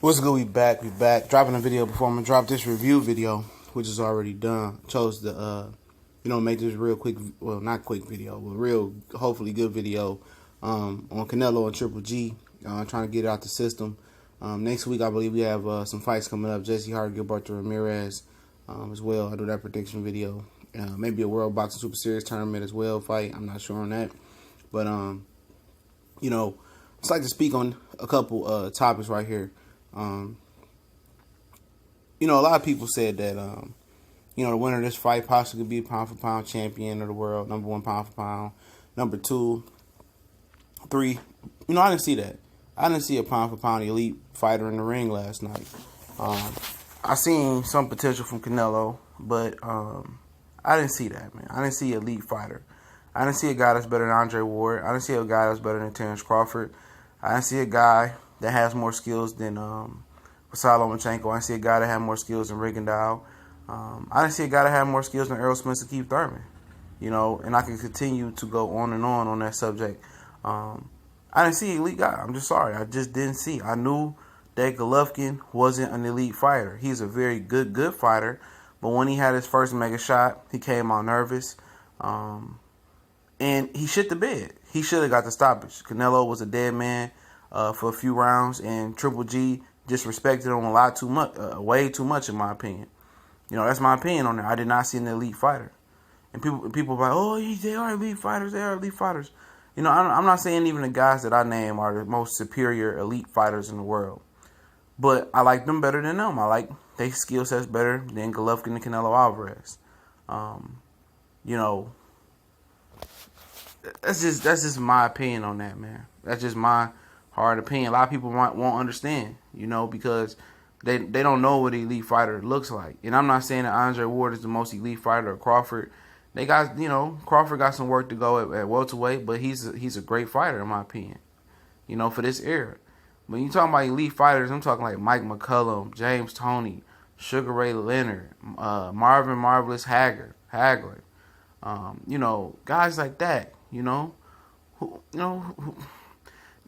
What's good? We back. Dropping a video before I'm gonna drop this review video, which is already done. Chose to make this real quick, well, not quick video, but real, hopefully good video on Canelo and Triple G. Trying to get it out the system. Next week, I believe we have some fights coming up. Jesse Hart, Gilberto Ramirez, as well. I do that prediction video. Maybe a World Boxing Super Series tournament as well fight. I'm not sure on that, but I'd like to speak on a couple topics right here. A lot of people said that, the winner of this fight possibly could be a pound for pound champion of the world, number one pound for pound, number two, three. I didn't see that. I didn't see a pound for pound elite fighter in the ring last night. I seen some potential from Canelo, but I didn't see that, man. I didn't see an elite fighter. I didn't see a guy that's better than Andre Ward. I didn't see a guy that's better than Terrence Crawford. I didn't see a guy that has more skills than Vasily Lomachenko. I didn't see a guy that had more skills than Rigondeaux. I didn't see a guy that had more skills than Errol Spence or Keith Thurman. And I can continue to go on and on that subject. I didn't see an elite guy. I'm just sorry. I just didn't see. I knew that Golovkin wasn't an elite fighter. He's a very good fighter. But when he had his first mega shot, he came out nervous. And he shit the bed. He should have got the stoppage. Canelo was a dead man for a few rounds, and Triple G disrespected him a lot too much, way too much, in my opinion. That's my opinion on it. I did not see an elite fighter. And people are like, oh, they are elite fighters. They are elite fighters. I'm not saying even the guys that I name are the most superior elite fighters in the world. But I like them better than them. I like their skill sets better than Golovkin and Canelo Alvarez. That's just my opinion on that, man. That's just my hard opinion. A lot of people won't understand, because they don't know what an elite fighter looks like. And I'm not saying that Andre Ward is the most elite fighter or Crawford. They got, Crawford got some work to go at welterweight, but he's a great fighter in my opinion, for this era. When you talking about elite fighters, I'm talking like Mike McCullum, James Toney, Sugar Ray Leonard, Marvin Marvelous Hagler, guys like that.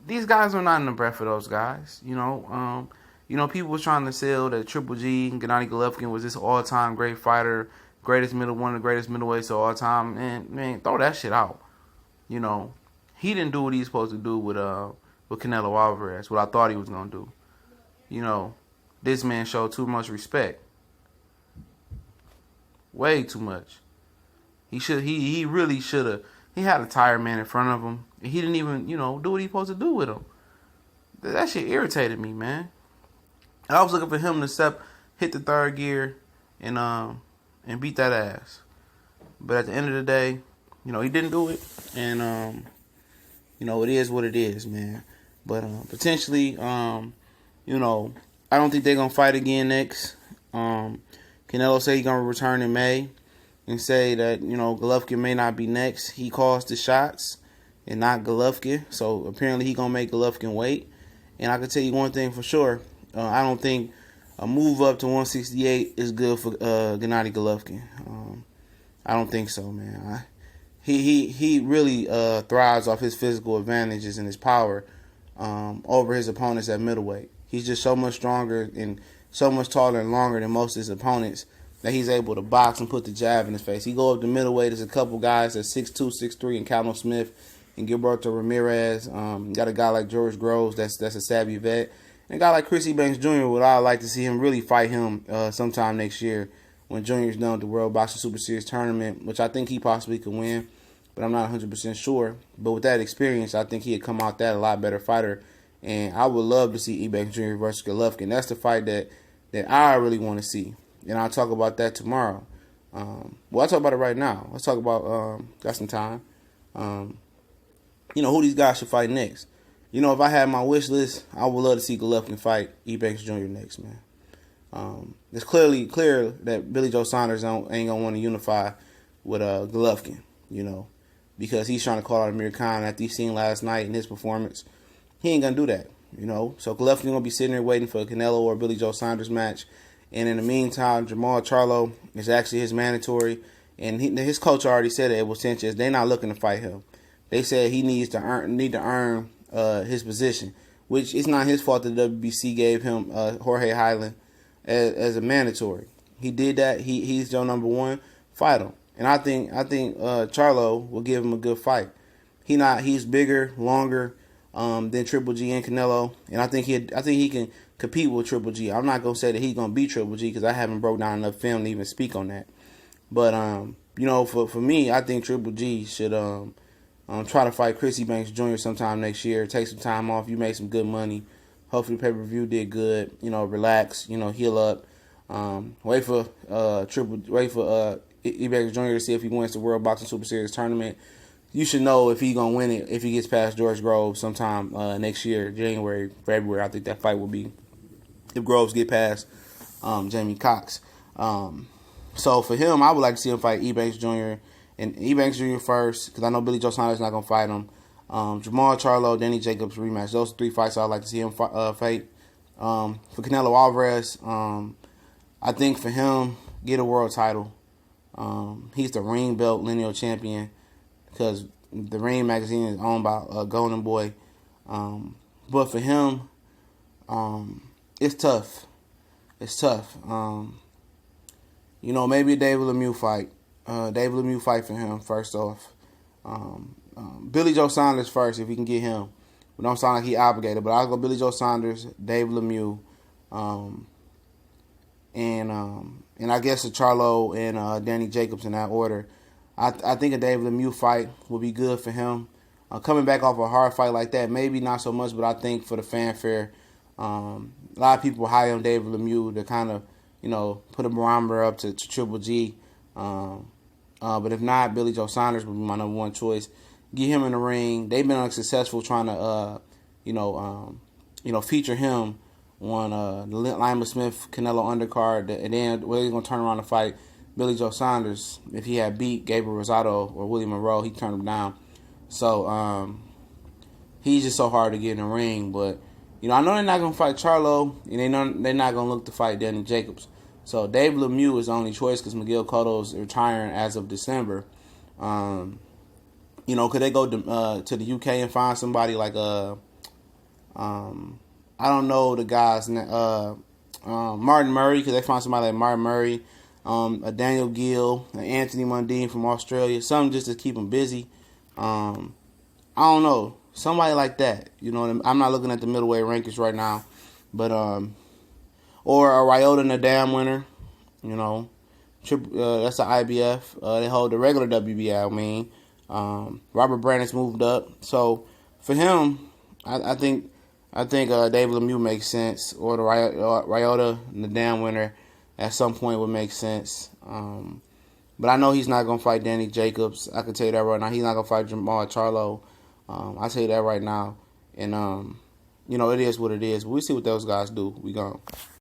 These guys are not in the breath of those guys. People was trying to sell that Triple G and Gennady Golovkin was this all-time great fighter, one of the greatest middleweights of all time. And man, throw that shit out. He didn't do what he's supposed to do with Canelo Alvarez, what I thought he was gonna do. This man showed too much respect, way too much. He really should have. He had a tired man in front of him, and he didn't even, do what he supposed to do with him. That shit irritated me, man. I was looking for him to hit the third gear, and beat that ass. But at the end of the day, he didn't do it, and it is what it is, man. But potentially, I don't think they're gonna fight again next. Canelo said he's gonna return in May. And say that, Golovkin may not be next. He calls the shots and not Golovkin. So apparently he going to make Golovkin wait. And I can tell you one thing for sure. I don't think a move up to 168 is good for Gennady Golovkin. I don't think so, man. He really thrives off his physical advantages and his power over his opponents at middleweight. He's just so much stronger and so much taller and longer than most of his opponents that he's able to box and put the jab in his face. He go up to middleweight. There's a couple guys that's 6'2", 6'3", and Callum Smith and Gilberto Ramirez. Got a guy like George Groves that's a savvy vet. And a guy like Chris Eubanks Jr., would I like to see him really fight him sometime next year when Junior's done with the World Boxing Super Series tournament, which I think he possibly could win, but I'm not 100% sure. But with that experience, I think he'd come out that a lot better fighter. And I would love to see Eubanks Jr. versus Golovkin. That's the fight that I really want to see. And I'll talk about that tomorrow. I'll talk about it right now. Let's talk about, got some time. Who these guys should fight next. If I had my wish list, I would love to see Golovkin fight Eubanks Jr. next, man. It's clear that Billy Joe Saunders ain't going to want to unify with Golovkin, because he's trying to call out Amir Khan after he seen last night in his performance. He ain't going to do that, So Golovkin going to be sitting there waiting for a Canelo or Billy Joe Saunders match. And in the meantime, Jamal Charlo is actually his mandatory. And his coach already said it was Sanchez. They're not looking to fight him. They said he need to earn his position, which it's not his fault that the WBC gave him Jorge Highland as a mandatory. He did that. He's your number one. Fight him. And I think Charlo will give him a good fight. He's bigger, longer than Triple G and Canelo, and I think he can compete with Triple G. I'm not gonna say that he's gonna beat Triple G because I haven't broke down enough film to even speak on that. But for me, I think Triple G should try to fight Chris Eubanks Jr. sometime next year. Take some time off. You make some good money. Hopefully, the pay-per-view did good. Relax. Heal up. Wait for Eubanks Jr. to see if he wins the World Boxing Super Series tournament. You should know if he's gonna win it if he gets past George Groves sometime next year, January, February. I think that fight will be if Groves get past Jamie Cox. So for him, I would like to see him fight Eubanks Jr. and Eubanks Jr. first because I know Billy Joe Saunders not gonna fight him. Jamal Charlo, Danny Jacobs rematch. Those 3 fights I'd like to see him fight. For Canelo Alvarez, I think for him get a world title. He's the ring belt lineal champion because the Ring magazine is owned by Golden Boy. But for him, it's tough. It's tough. Maybe a David Lemieux fight. David Lemieux fight for him first off. Billy Joe Saunders first if we can get him. But don't sound like he obligated. But I'll go Billy Joe Saunders, David Lemieux, and I guess a Charlo and Danny Jacobs in that order. I think a David Lemieux fight will be good for him. Coming back off a hard fight like that, maybe not so much, but I think for the fanfare, a lot of people high on David Lemieux to kind of, put a barometer up to Triple G. But if not, Billy Joe Saunders would be my number one choice. Get him in the ring. They've been unsuccessful trying to, feature him on the Lima Smith Canelo undercard, and then whether he's gonna turn around and fight Billy Joe Saunders. If he had beat Gabriel Rosado or Willie Monroe, he turned him down. So he's just so hard to get in the ring. But I know they're not gonna fight Charlo, and they're not gonna look to fight Danny Jacobs. So David Lemieux is the only choice because Miguel Cotto's retiring as of December. Could they go to the UK and find somebody like I don't know the guy's name. Martin Murray. Could they find somebody like Martin Murray, a Daniel Gill, an Anthony Mundine from Australia? Something just to keep him busy. I don't know. Somebody like that. I'm not looking at the middleweight rankings right now. But, or a Ryota Nadam winner. That's the IBF. They hold the regular WBA, Robert Brandon's moved up. So, for him, I think David Lemieux makes sense, or the Ryota Nadam winner at some point would make sense. But I know he's not going to fight Danny Jacobs. I can tell you that right now. He's not going to fight Jamal Charlo. I'll tell you that right now. And, it is what it is. But we'll see what those guys do. We gone.